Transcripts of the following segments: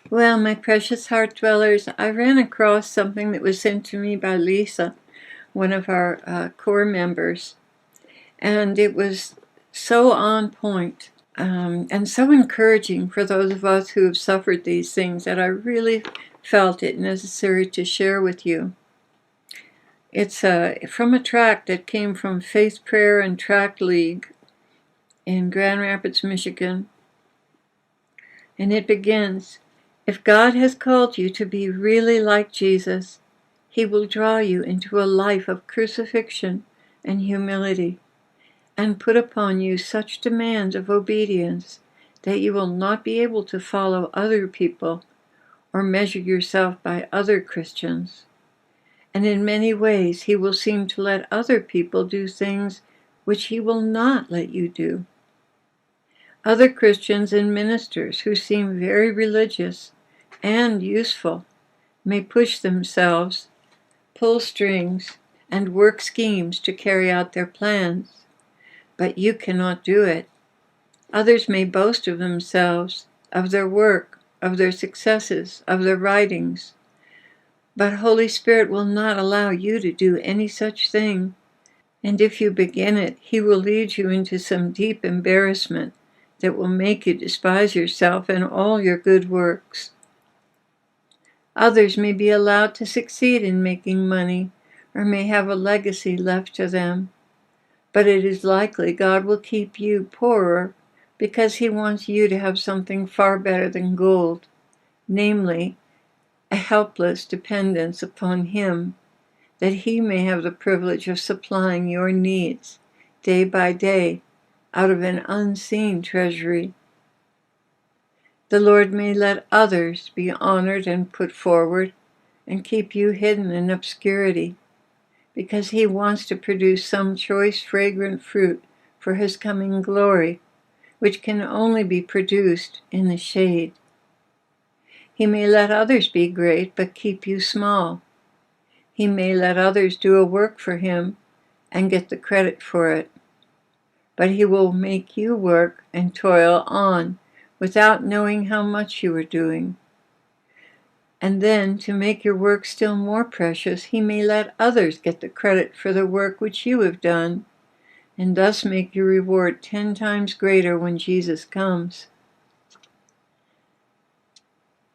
Well, my precious heart dwellers, I ran across something that was sent to me by Lisa, one of our core members, and it was so on point and so encouraging for those of us who have suffered these things that I really felt it necessary to share with you. It's from a tract that came from Faith Prayer and Tract League in Grand Rapids, Michigan, and it begins, "If God has called you to be really like Jesus, He will draw you into a life of crucifixion and humility, and put upon you such demands of obedience that you will not be able to follow other people or measure yourself by other Christians. And in many ways He will seem to let other people do things which He will not let you do. Other Christians and ministers who seem very religious and useful may push themselves, pull strings, and work schemes to carry out their plans, but you cannot do it. Others may boast of themselves, of their work, of their successes, of their writings, but Holy Spirit will not allow you to do any such thing, and if you begin it, He will lead you into some deep embarrassment that will make you despise yourself and all your good works. Others may be allowed to succeed in making money, or may have a legacy left to them, but it is likely God will keep you poorer because He wants you to have something far better than gold, namely, a helpless dependence upon Him, that He may have the privilege of supplying your needs day by day out of an unseen treasury. The Lord may let others be honored and put forward and keep you hidden in obscurity, because He wants to produce some choice, fragrant fruit for His coming glory, which can only be produced in the shade. He may let others be great, but keep you small. He may let others do a work for Him and get the credit for it, but He will make you work and toil on without knowing how much you are doing. And then, to make your work still more precious, He may let others get the credit for the work which you have done, and thus make your reward 10 times greater when Jesus comes.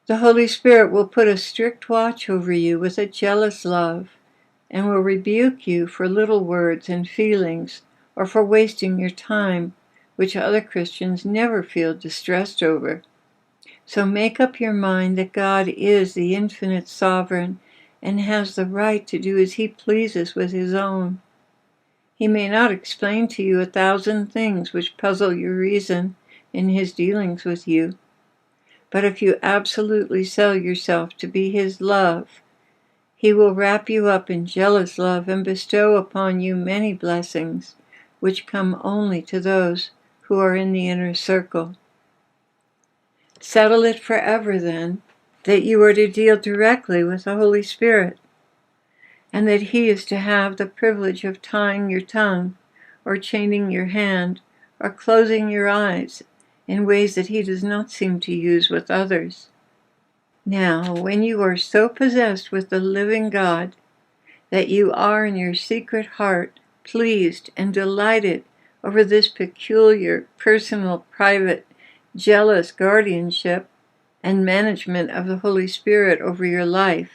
The Holy Spirit will put a strict watch over you with a jealous love, and will rebuke you for little words and feelings, or for wasting your time, which other Christians never feel distressed over. So make up your mind that God is the infinite sovereign and has the right to do as He pleases with His own. He may not explain to you 1,000 things which puzzle your reason in His dealings with you, but if you absolutely sell yourself to be His love, He will wrap you up in jealous love and bestow upon you many blessings, which come only to those who are in the inner circle. Settle it forever, then, that you are to deal directly with the Holy Spirit, and that He is to have the privilege of tying your tongue, or chaining your hand, or closing your eyes in ways that He does not seem to use with others. Now, when you are so possessed with the living God that you are in your secret heart pleased and delighted over this peculiar, personal, private, jealous guardianship and management of the Holy Spirit over your life,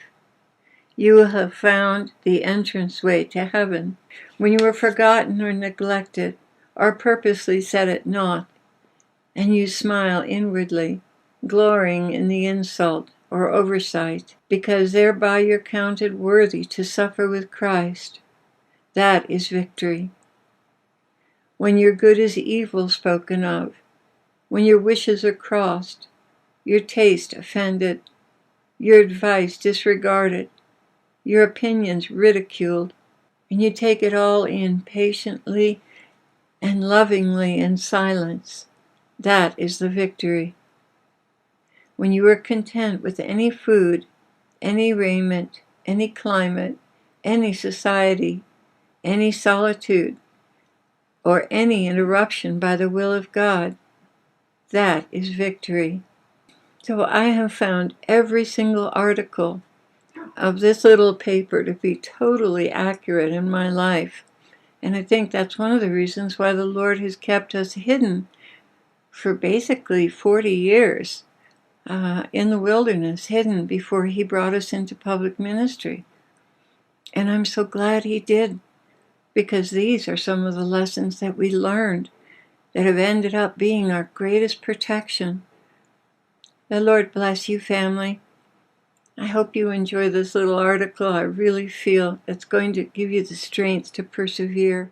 you will have found the entranceway to heaven. When you were forgotten or neglected, or purposely set at naught, and you smile inwardly, glorying in the insult or oversight, because thereby you're counted worthy to suffer with Christ, that is victory. When your good is evil spoken of, when your wishes are crossed, your taste offended, your advice disregarded, your opinions ridiculed, and you take it all in patiently and lovingly in silence, that is the victory. When you are content with any food, any raiment, any climate, any society, any solitude, or any interruption by the will of God, that is victory. So I have found every single article of this little paper to be totally accurate in my life. And I think that's one of the reasons why the Lord has kept us hidden for basically 40 years in the wilderness, hidden before he brought us into public ministry. And I'm so glad he did, because these are some of the lessons that we learned that have ended up being our greatest protection. The Lord bless you, family. I hope you enjoy this little article. I really feel it's going to give you the strength to persevere.